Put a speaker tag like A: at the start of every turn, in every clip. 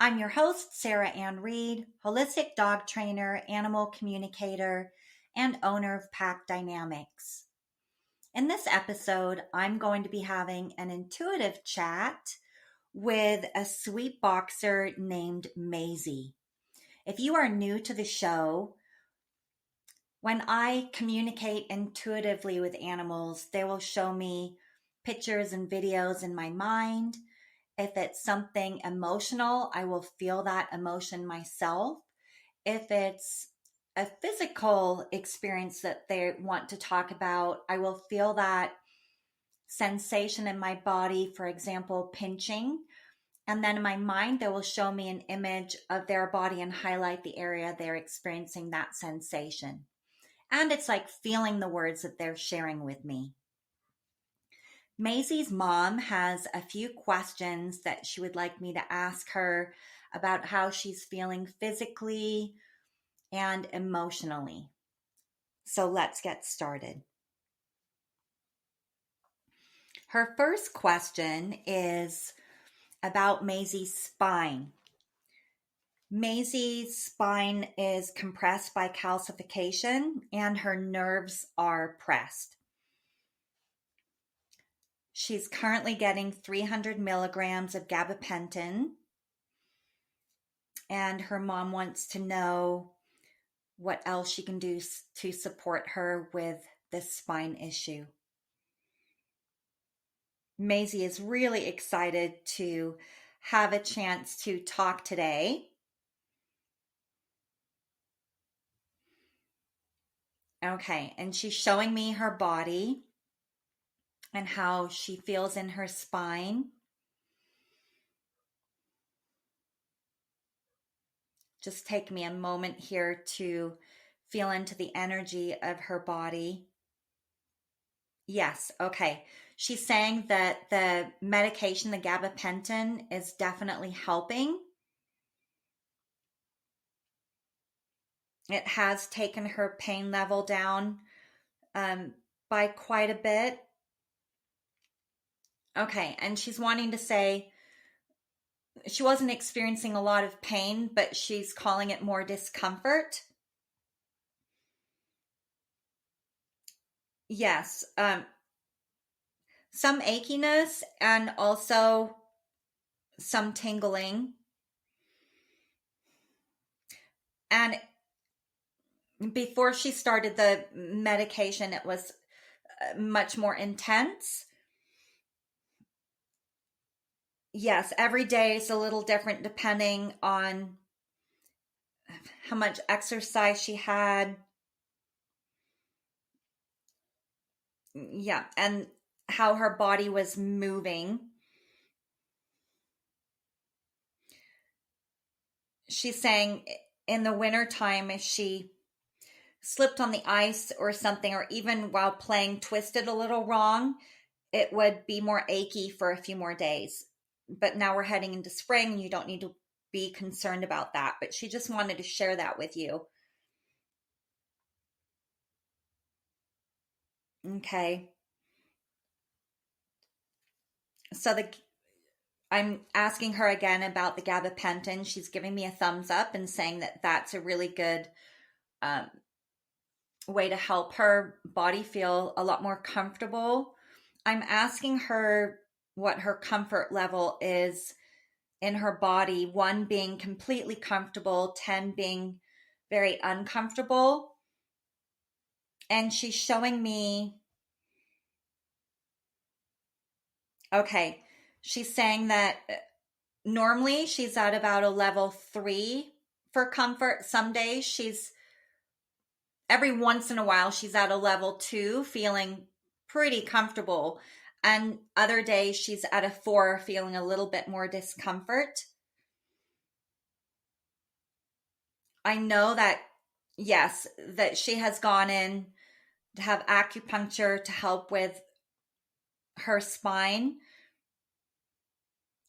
A: I'm your host, Sarah Ann Reed, holistic dog trainer, animal communicator, and owner of Pack Dynamics. In this episode, I'm going to be having an intuitive chat with a sweet boxer named Maizy. If you are new to the show, when I communicate intuitively with animals, they will show me pictures and videos in my mind. If it's something emotional, I will feel that emotion myself. If it's a physical experience that they want to talk about, I will feel that sensation in my body, for example, pinching. And then in my mind, they will show me an image of their body and highlight the area they're experiencing that sensation. And it's like feeling the words that they're sharing with me. Maisy's mom has a few questions that she would like me to ask her about how she's feeling physically and emotionally. So let's get started. Her first question is about Maisy's spine. Maisy's spine is compressed by calcification and her nerves are pressed. She's currently getting 300 milligrams of gabapentin, and her mom wants to know what else she can do to support her with this spine issue. Maizy is really excited to have a chance to talk today. Okay, and she's showing me her body and how she feels in her spine. Just take me a moment here to feel into the energy of her body. Yes, okay. She's saying that the medication, the gabapentin, is definitely helping. It has taken her pain level down by quite a bit. Okay, and she's wanting to say she wasn't experiencing a lot of pain, but she's calling it more discomfort. Yes, some achiness and also some tingling. And before she started the medication, it was much more intense. Yes, every day is a little different depending on how much exercise she had. Yeah, and how her body was moving. She's saying in the wintertime, if she slipped on the ice or something, or even while playing twisted a little wrong, it would be more achy for a few more days. But now we're heading into spring and you don't need to be concerned about that. But she just wanted to share that with you. Okay. So I'm asking her again about the gabapentin. She's giving me a thumbs up and saying that that's a really good way to help her body feel a lot more comfortable. I'm asking her what her comfort level is in her body, 1 being completely comfortable, 10 being very uncomfortable. And she's showing me, okay, she's saying that normally she's at about a level 3 for comfort. Some days every once in a while, she's at a level 2, feeling pretty comfortable. And other days she's at a 4, feeling a little bit more discomfort. I know that, yes, that she has gone in to have acupuncture to help with her spine.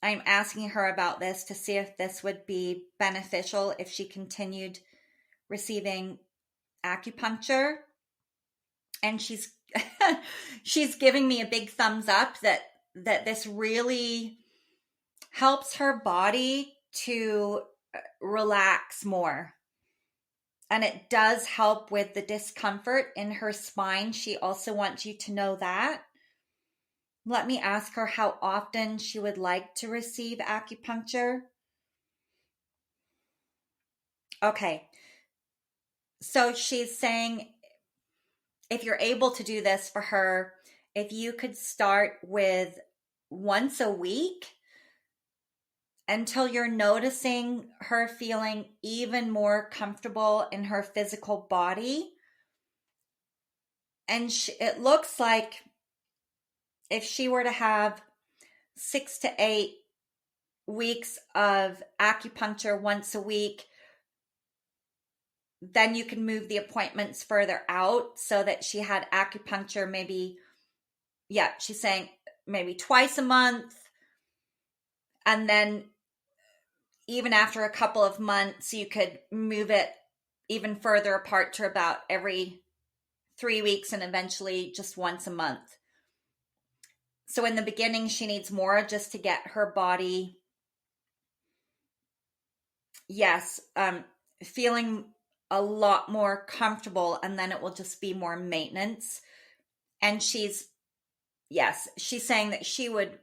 A: I'm asking her about this to see if this would be beneficial if she continued receiving acupuncture. And she's she's giving me a big thumbs up that this really helps her body to relax more. And it does help with the discomfort in her spine. She also wants you to know that. Let me ask her how often she would like to receive acupuncture. Okay. So she's saying if you're able to do this for her, if you could start with once a week until you're noticing her feeling even more comfortable in her physical body. And it looks like if she were to have 6 to 8 weeks of acupuncture once a week, then you can move the appointments further out so that she had acupuncture maybe, she's saying maybe twice a month. And then even after a couple of months, you could move it even further apart to about every 3 weeks and eventually just once a month. So in the beginning, she needs more just to get her body, feeling a lot more comfortable, and then it will just be more maintenance. And she's saying that she would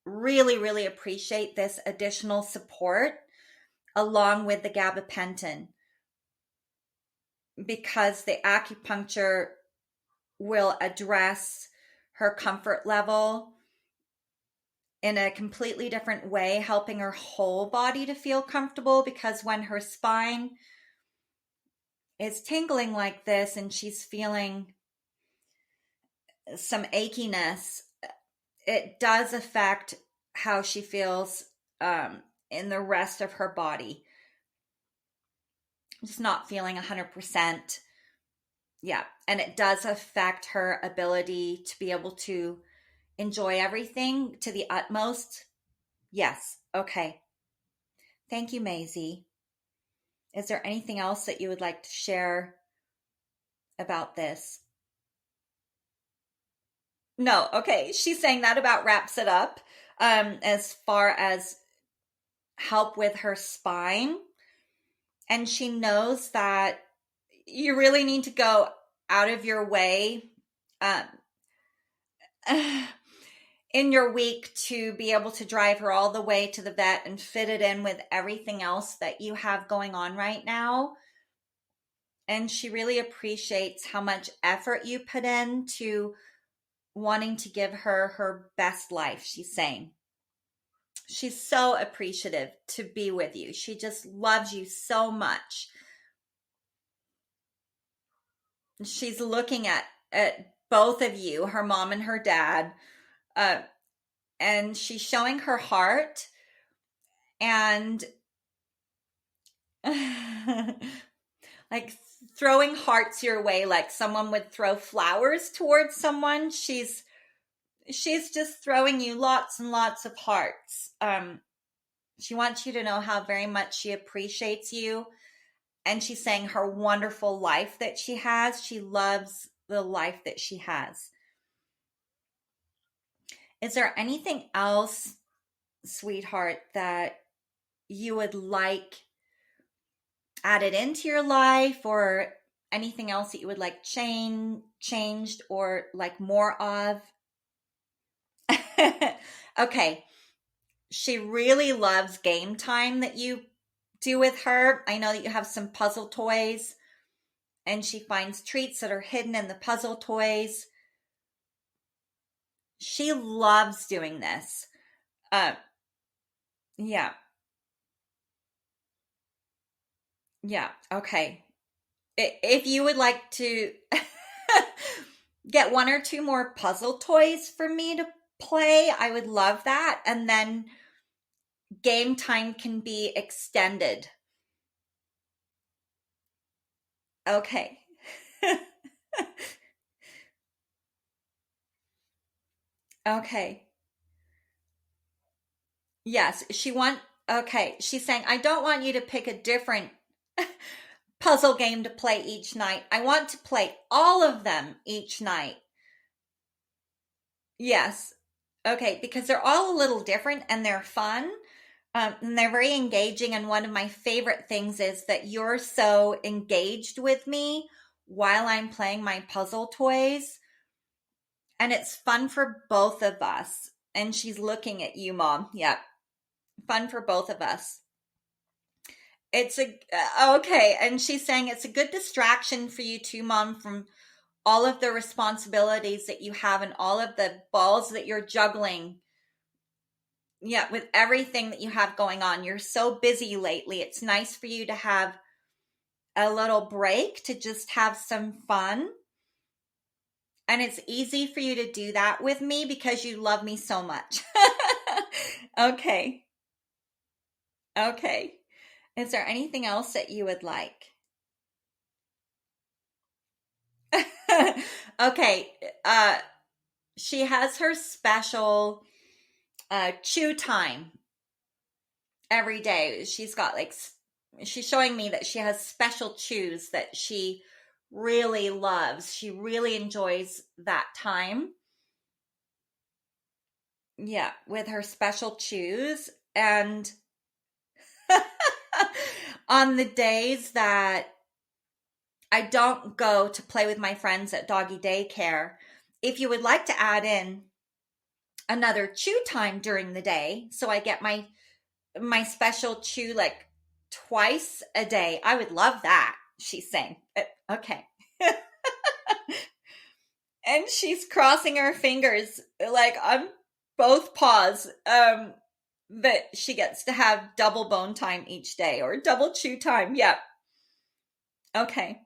A: really, really appreciate this additional support along with the gabapentin, because the acupuncture will address her comfort level in a completely different way, helping her whole body to feel comfortable. Because when her spine is tingling like this and she's feeling some achiness, it does affect how she feels in the rest of her body. Just not feeling 100%. Yeah. And it does affect her ability to be able to enjoy everything to the utmost. Yes. Okay. Thank you, Maizy. Is there anything else that you would like to share about this? No. Okay. She's saying that about wraps it up. As far as help with her spine. And she knows that you really need to go out of your way in your week to be able to drive her all the way to the vet and fit it in with everything else that you have going on right now. And she really appreciates how much effort you put in to wanting to give her her best life, she's saying. She's so appreciative to be with you. She just loves you so much. She's looking at both of you, her mom and her dad, and she's showing her heart and like throwing hearts your way like someone would throw flowers towards someone. She's just throwing you lots and lots of hearts. She wants you to know how very much she appreciates you. And she's saying her wonderful life that she has. She loves the life that she has. Is there anything else, sweetheart, that you would like added into your life, or anything else that you would like changed or like more of? Okay. She really loves game time that you do with her. I know that you have some puzzle toys, and she finds treats that are hidden in the puzzle toys. She loves doing this. Yeah. Yeah. Okay. If you would like to get 1 or 2 more puzzle toys for me to play, I would love that. And then game time can be extended. Okay. Okay. Yes, okay. She's saying, I don't want you to pick a different puzzle game to play each night. I want to play all of them each night. Yes. Okay, because they're all a little different and they're fun. And they're very engaging. And one of my favorite things is that you're so engaged with me while I'm playing my puzzle toys. And it's fun for both of us. And she's looking at you, Mom. Yeah, fun for both of us. It's okay. And she's saying it's a good distraction for you too, Mom, from all of the responsibilities that you have and all of the balls that you're juggling. Yeah, with everything that you have going on. You're so busy lately. It's nice for you to have a little break to just have some fun. And it's easy for you to do that with me because you love me so much. Okay. Okay. Is there anything else that you would like? Okay. She has her special chew time every day. She's got like, she's showing me that she has special chews that she really loves. She really enjoys that time. Yeah, with her special chews. And on the days that I don't go to play with my friends at doggy daycare, if you would like to add in another chew time during the day, so I get my special chew like twice a day, I would love that, she's saying. Okay. And she's crossing her fingers like on both paws, that she gets to have double bone time each day or double chew time. Yep. Okay.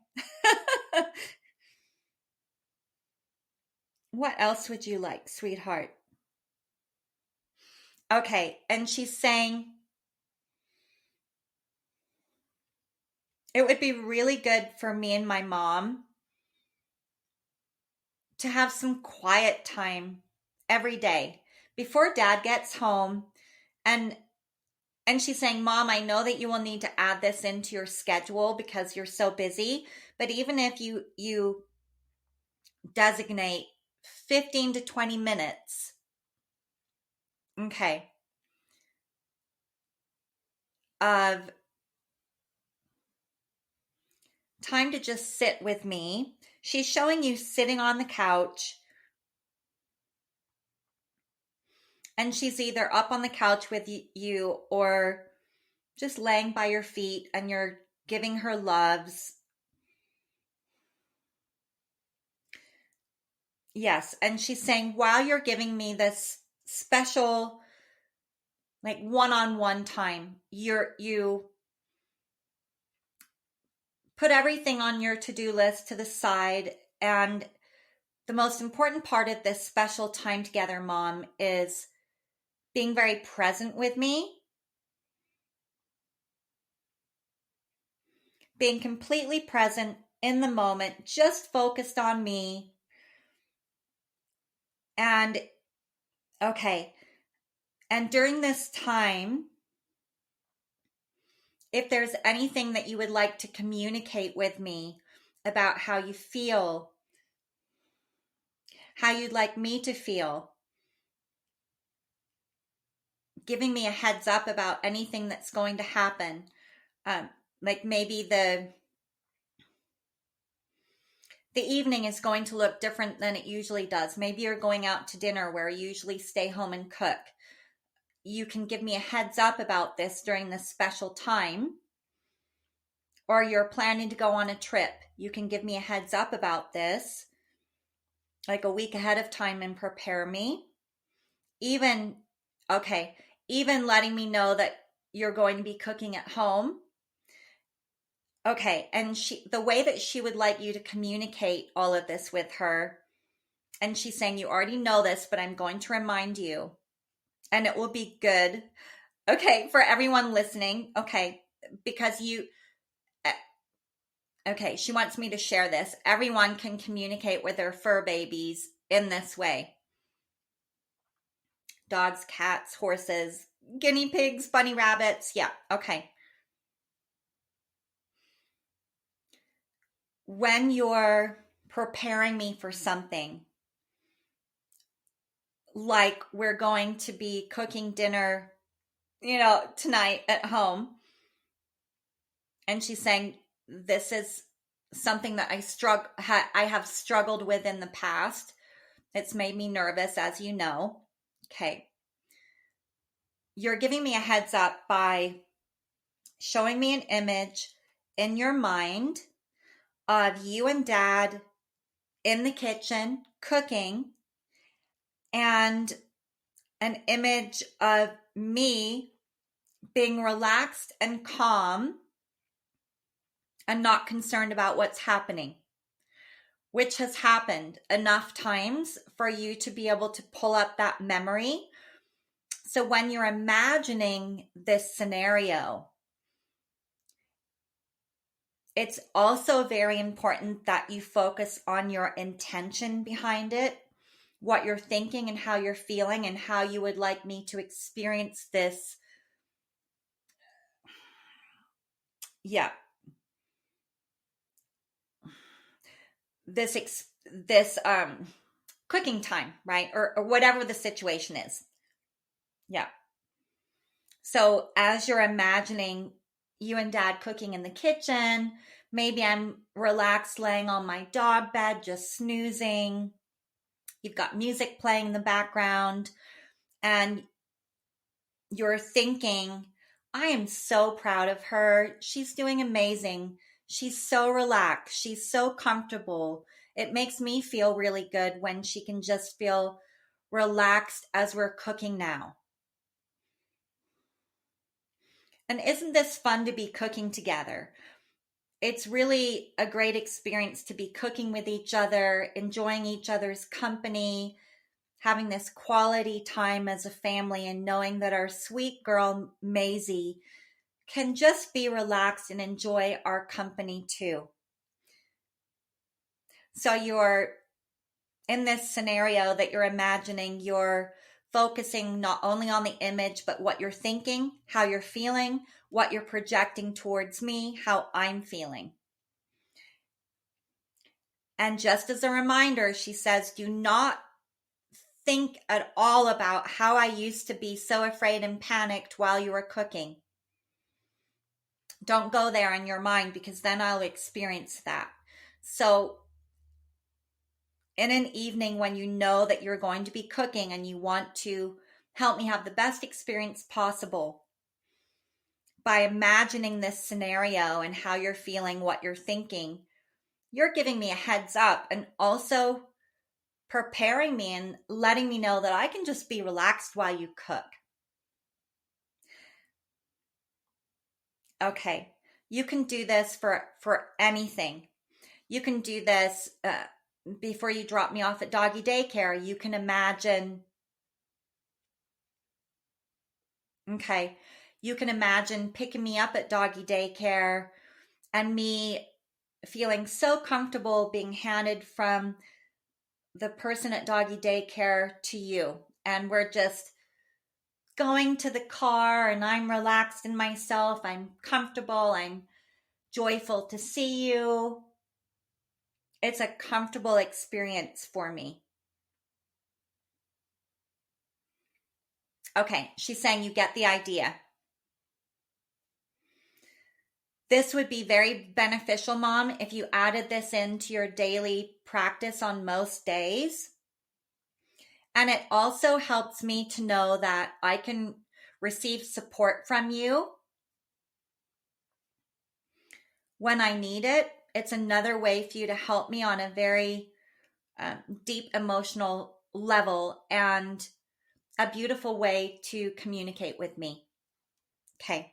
A: What else would you like, sweetheart? Okay. And she's saying it would be really good for me and my mom to have some quiet time every day before dad gets home. And she's saying, Mom, I know that you will need to add this into your schedule because you're so busy, but even if you designate 15 to 20 minutes, okay, of time to just sit with me. She's showing you sitting on the couch, and she's either up on the couch with you or just laying by your feet, and you're giving her loves. Yes, and she's saying, while you're giving me this special like one-on-one time, you put everything on your to-do list to the side, and the most important part of this special time together, Mom, is being very present with me, being completely present in the moment, just focused on me. And okay, and during this time, if there's anything that you would like to communicate with me about how you feel, how you'd like me to feel, giving me a heads up about anything that's going to happen. Um, like maybe the evening is going to look different than it usually does. Maybe you're going out to dinner where you usually stay home and cook. You can give me a heads up about this during this special time. Or you're planning to go on a trip. You can give me a heads up about this, like a week ahead of time, and prepare me. Even, okay, even letting me know that you're going to be cooking at home. Okay, and the way that she would like you to communicate all of this with her, and she's saying you already know this, but I'm going to remind you, and it will be good. Okay, for everyone listening, okay, because eh, okay, she wants me to share this. Everyone can communicate with their fur babies in this way. Dogs, cats, horses, guinea pigs, bunny rabbits. Yeah, okay. When you're preparing me for something, like we're going to be cooking dinner tonight at home. And she's saying, this is something that I have struggled with in the past. It's made me nervous, as you know. Okay. You're giving me a heads up by showing me an image in your mind of you and Dad in the kitchen cooking, and an image of me being relaxed and calm and not concerned about what's happening, which has happened enough times for you to be able to pull up that memory. So when you're imagining this scenario, it's also very important that you focus on your intention behind it, what you're thinking and how you're feeling and how you would like me to experience this. Yeah. This cooking time, right? Or whatever the situation is. Yeah. So as you're imagining you and Dad cooking in the kitchen, maybe I'm relaxed laying on my dog bed, just snoozing. You've got music playing in the background, and you're thinking, I am so proud of her. She's doing amazing. She's so relaxed. She's so comfortable. It makes me feel really good when she can just feel relaxed as we're cooking now. And isn't this fun to be cooking together? It's really a great experience to be cooking with each other, enjoying each other's company, having this quality time as a family, and knowing that our sweet girl, Maizy, can just be relaxed and enjoy our company too. So you're in this scenario that you're imagining, you're focusing not only on the image, but what you're thinking, how you're feeling, what you're projecting towards me, how I'm feeling. And just as a reminder, she says, do not think at all about how I used to be so afraid and panicked while you were cooking. Don't go there in your mind, because then I'll experience that. So in an evening when you know that you're going to be cooking and you want to help me have the best experience possible, by imagining this scenario and how you're feeling, what you're thinking, you're giving me a heads up and also preparing me and letting me know that I can just be relaxed while you cook. Okay, you can do this for anything. You can do this before you drop me off at doggy daycare. You can imagine, okay, you can imagine picking me up at doggy daycare and me feeling so comfortable being handed from the person at doggy daycare to you. And we're just going to the car, and I'm relaxed in myself. I'm comfortable. I'm joyful to see you. It's a comfortable experience for me. Okay, she's saying you get the idea. This would be very beneficial, Mom, if you added this into your daily practice on most days. And it also helps me to know that I can receive support from you when I need it. It's another way for you to help me on a very deep emotional level, and a beautiful way to communicate with me. Okay.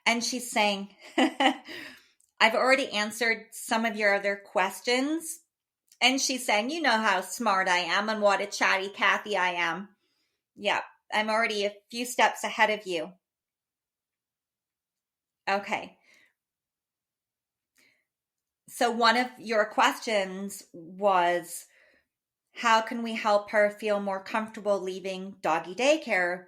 A: And she's saying, I've already answered some of your other questions. And she's saying, you know how smart I am and what a chatty Cathy I am. Yeah, I'm already a few steps ahead of you. Okay. So one of your questions was, how can we help her feel more comfortable leaving doggy daycare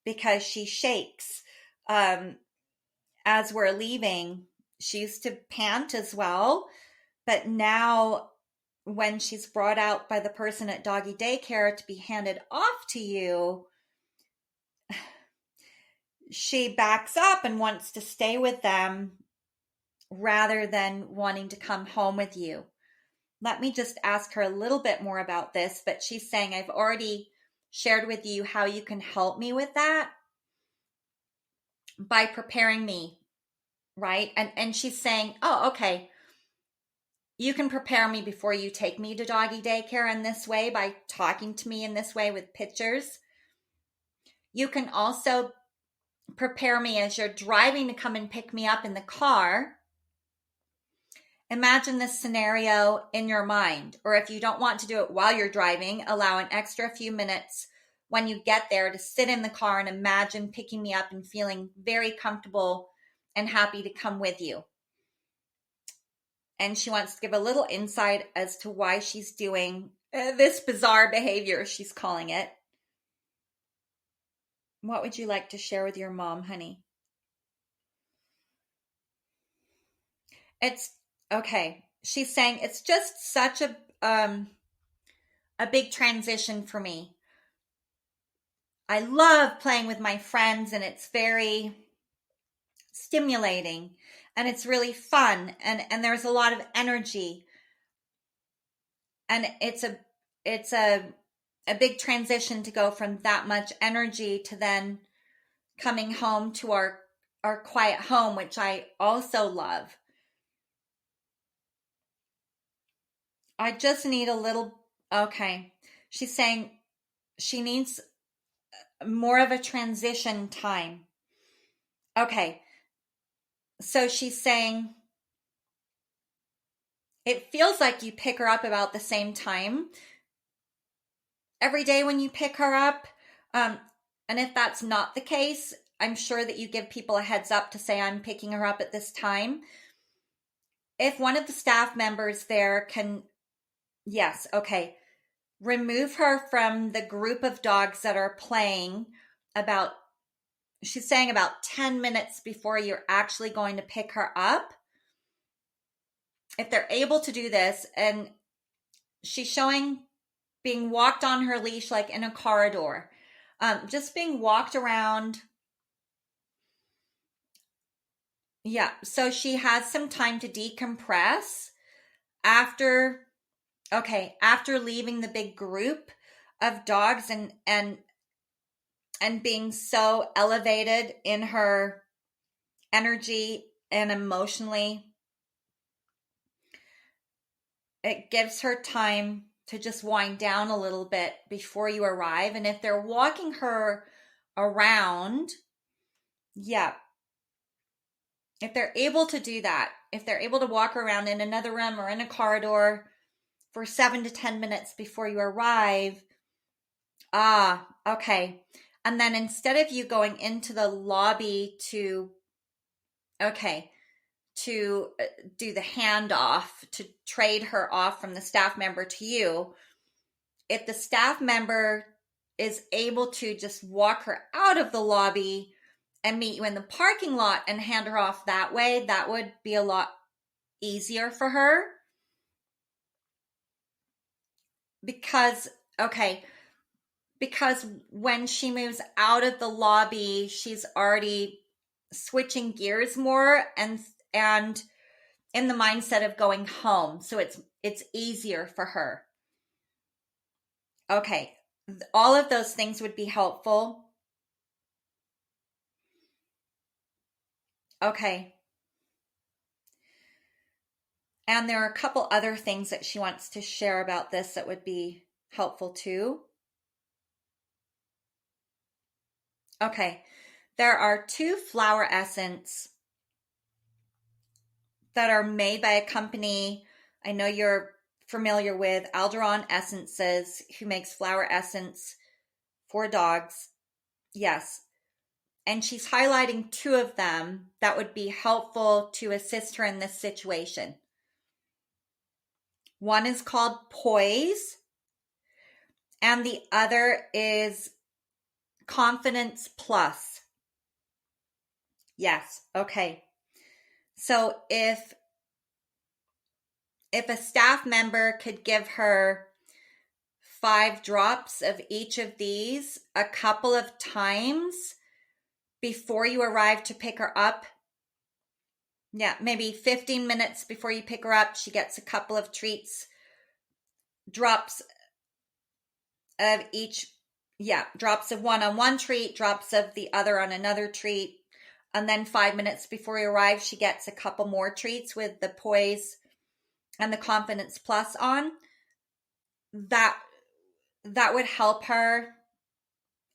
A: because she shakes as we're leaving? She used to pant as well, but now when she's brought out by the person at doggy daycare to be handed off to you, she backs up and wants to stay with them rather than wanting to come home with you. Let me just ask her a little bit more about this, but she's saying, I've already shared with you how you can help me with that by preparing me, right? And she's saying, oh, okay, you can prepare me before you take me to doggy daycare in this way by talking to me in this way with pictures. You can also prepare me as you're driving to come and pick me up in the car. Imagine this scenario in your mind, or if you don't want to do it while you're driving, allow an extra few minutes when you get there to sit in the car and imagine picking me up and feeling very comfortable and happy to come with you. And she wants to give a little insight as to why she's doing this bizarre behavior, she's calling it. What would you like to share with your mom, honey? It's okay. She's saying it's just such a big transition for me. I love playing with my friends and it's very stimulating and it's really fun and there's a lot of energy. And it's a big transition to go from that much energy to then coming home to our quiet home, which I also love. I just need a little, okay. She's saying she needs more of a transition time. Okay. So she's saying it feels like you pick her up about the same time every day when you pick her up. And if that's not the case, I'm sure that you give people a heads up to say, I'm picking her up at this time. If one of the staff members there can, yes, okay, remove her from the group of dogs that are playing about, she's saying about 10 minutes before you're actually going to pick her up. If they're able to do this, and she's showing being walked on her leash like in a corridor, just being walked around. Yeah, so she has some time to decompress after leaving the big group of dogs and being so elevated in her energy and emotionally. It gives her time to just wind down a little bit before you arrive. And if they're walking her around, yeah, if they're able to do that, if they're able to walk around in another room or in a corridor for 7 to 10 minutes before you arrive, okay. And then instead of you going into the lobby to do the handoff, to trade her off from the staff member to you, if the staff member is able to just walk her out of the lobby and meet you in the parking lot and hand her off that way, that would be a lot easier for her. Because when she moves out of the lobby, she's already switching gears more and in the mindset of going home. So it's easier for her. Okay. All of those things would be helpful. Okay. And there are a couple other things that she wants to share about this that would be helpful too. Okay. There are 2 flower essence that are made by a company I know you're familiar with, Alderon Essences, who makes flower essence for dogs. Yes. And she's highlighting 2 of them that would be helpful to assist her in this situation. One is called Poise, and the other is Confidence Plus. Yes, okay. So if a staff member could give her 5 drops of each of these a couple of times before you arrive to pick her up. Yeah, maybe 15 minutes before you pick her up, she gets a couple of treats, drops of each. Yeah, drops of one on one treat, drops of the other on another treat. And then 5 minutes before you arrive, she gets a couple more treats with the poise and the confidence plus on. That would help her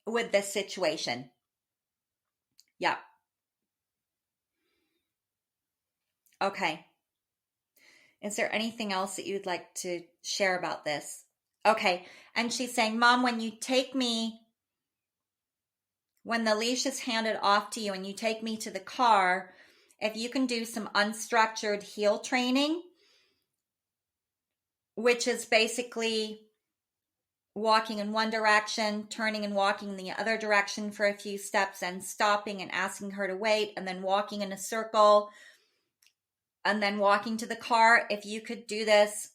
A: with this situation. Yeah. Okay. Is there anything else that you'd like to share about this? Okay. And she's saying, Mom, when the leash is handed off to you and you take me to the car, if you can do some unstructured heel training, which is basically walking in one direction, turning and walking in the other direction for a few steps and stopping and asking her to wait, and then walking in a circle and then walking to the car. If you could do this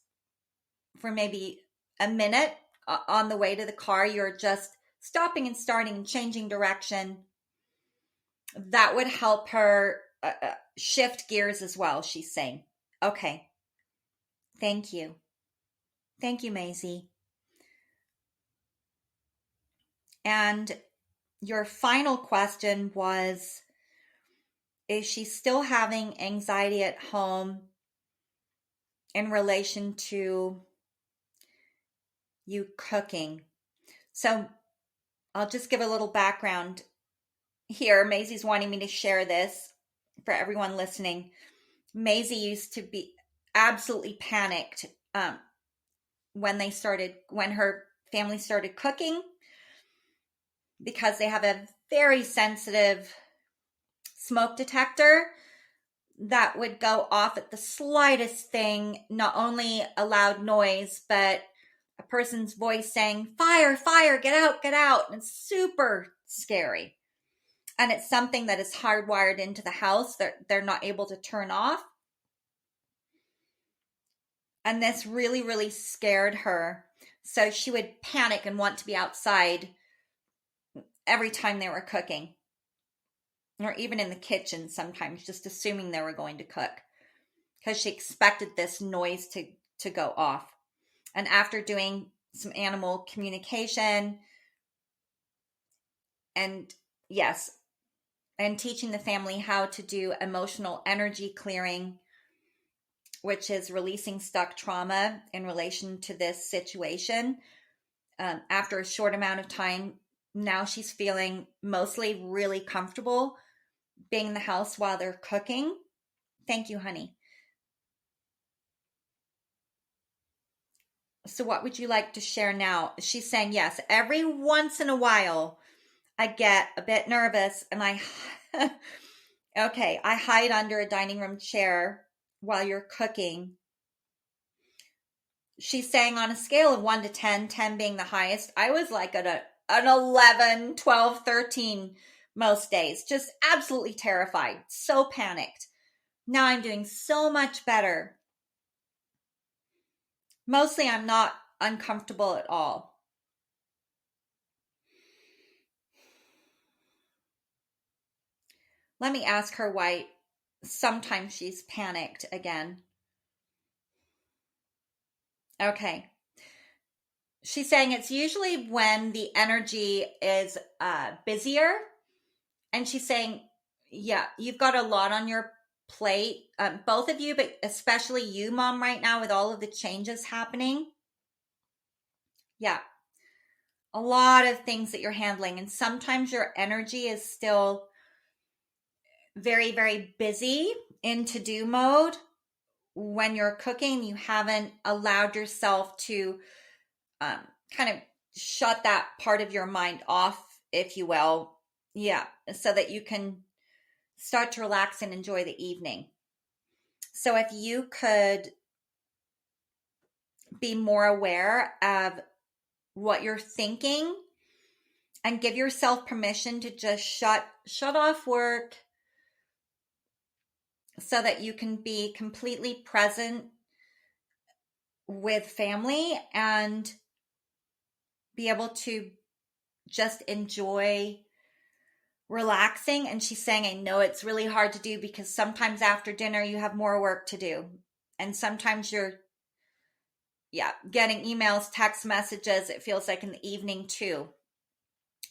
A: for maybe a minute on the way to the car, you're just stopping and starting and changing direction. That would help her shift gears as well, she's saying. Okay. Thank you. Thank you, Maizy. And your final question was, is she still having anxiety at home in relation to you cooking? So I'll just give a little background here. Maisy's wanting me to share this for everyone listening. Maizy used to be absolutely panicked when her family started cooking, because they have a very sensitive smoke detector that would go off at the slightest thing, not only a loud noise, but a person's voice saying, fire, fire, get out, get out. And it's super scary. And it's something that is hardwired into the house that they're not able to turn off. And this really, really scared her. So she would panic and want to be outside every time they were cooking, or even in the kitchen sometimes, just assuming they were going to cook, because she expected this noise to go off. And after doing some animal communication and teaching the family how to do emotional energy clearing, which is releasing stuck trauma in relation to this situation, after a short amount of time, now she's feeling mostly really comfortable being in the house while they're cooking. Thank you, honey. So what would you like to share now? She's saying, yes, every once in a while I get a bit nervous and I hide under a dining room chair while you're cooking. She's saying on a scale of 1 to 10, 10 being the highest, I was like at an 11, 12, 13 most days. Just absolutely terrified. So panicked. Now I'm doing so much better. Mostly I'm not uncomfortable at all. Let me ask her why sometimes she's panicked again. Okay. She's saying it's usually when the energy is busier. And she's saying, yeah, you've got a lot on your plate, both of you, but especially you, Mom, right now with all of the changes happening. Yeah. A lot of things that you're handling. And sometimes your energy is still very, very busy in to-do mode. When you're cooking, you haven't allowed yourself to kind of shut that part of your mind off, if you will. Yeah, so that you can start to relax and enjoy the evening. So if you could be more aware of what you're thinking and give yourself permission to just shut off work so that you can be completely present with family and be able to just enjoy relaxing. And she's saying, I know it's really hard to do because sometimes after dinner you have more work to do. And sometimes you're, yeah, getting emails, text messages. It feels like in the evening too.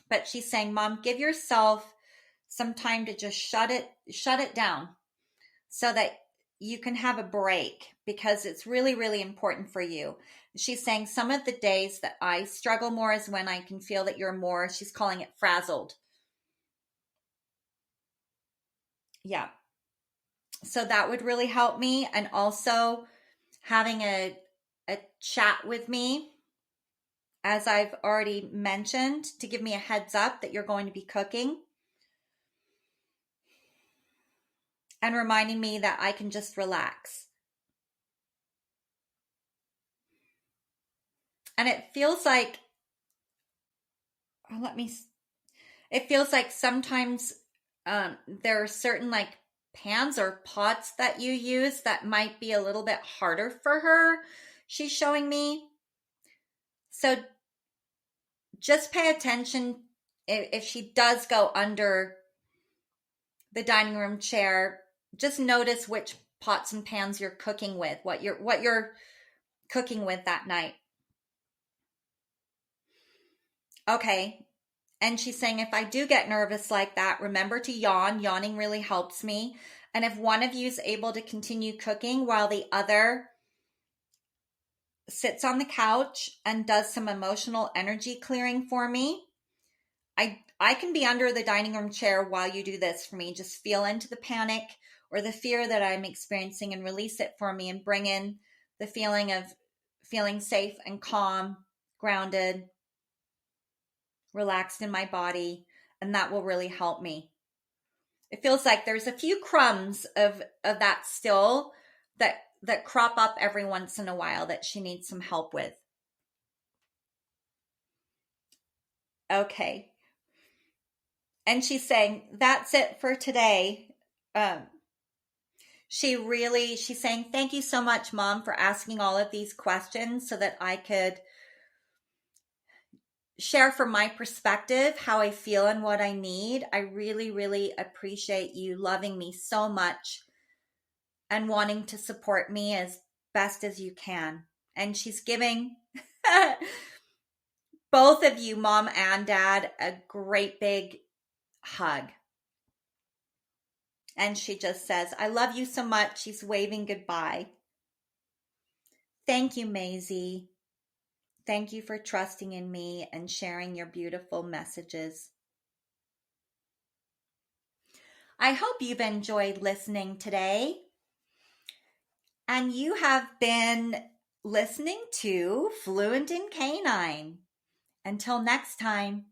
A: But she's saying, Mom, give yourself some time to just shut it down so that you can have a break because it's really, really important for you. She's saying some of the days that I struggle more is when I can feel that you're more, she's calling it frazzled. Yeah. So that would really help me. And also having a chat with me, as I've already mentioned, to give me a heads up that you're going to be cooking and reminding me that I can just relax. And it feels like, it feels like sometimes there are certain like pans or pots that you use that might be a little bit harder for her. She's showing me. So just pay attention if she does go under the dining room chair. Just notice which pots and pans you're cooking with, what you're cooking with that night. Okay. And she's saying, if I do get nervous like that, remember to yawn. Yawning really helps me. And if one of you is able to continue cooking while the other sits on the couch and does some emotional energy clearing for me, I can be under the dining room chair while you do this for me. Just feel into the panic or the fear that I'm experiencing and release it for me and bring in the feeling of feeling safe and calm, grounded, relaxed in my body, and that will really help me. It feels like there's a few crumbs of that still that crop up every once in a while that she needs some help with. Okay. And she's saying, that's it for today. Um, she's saying, thank you so much, Mom, for asking all of these questions so that I could share from my perspective how I feel and what I need. I really, really appreciate you loving me so much and wanting to support me as best as you can. And she's giving both of you, Mom and Dad, a great big hug. And she just says, I love you so much. She's waving goodbye. Thank you, Maizy. Thank you for trusting in me and sharing your beautiful messages. I hope you've enjoyed listening today. And you have been listening to Fluent in Canine. Until next time.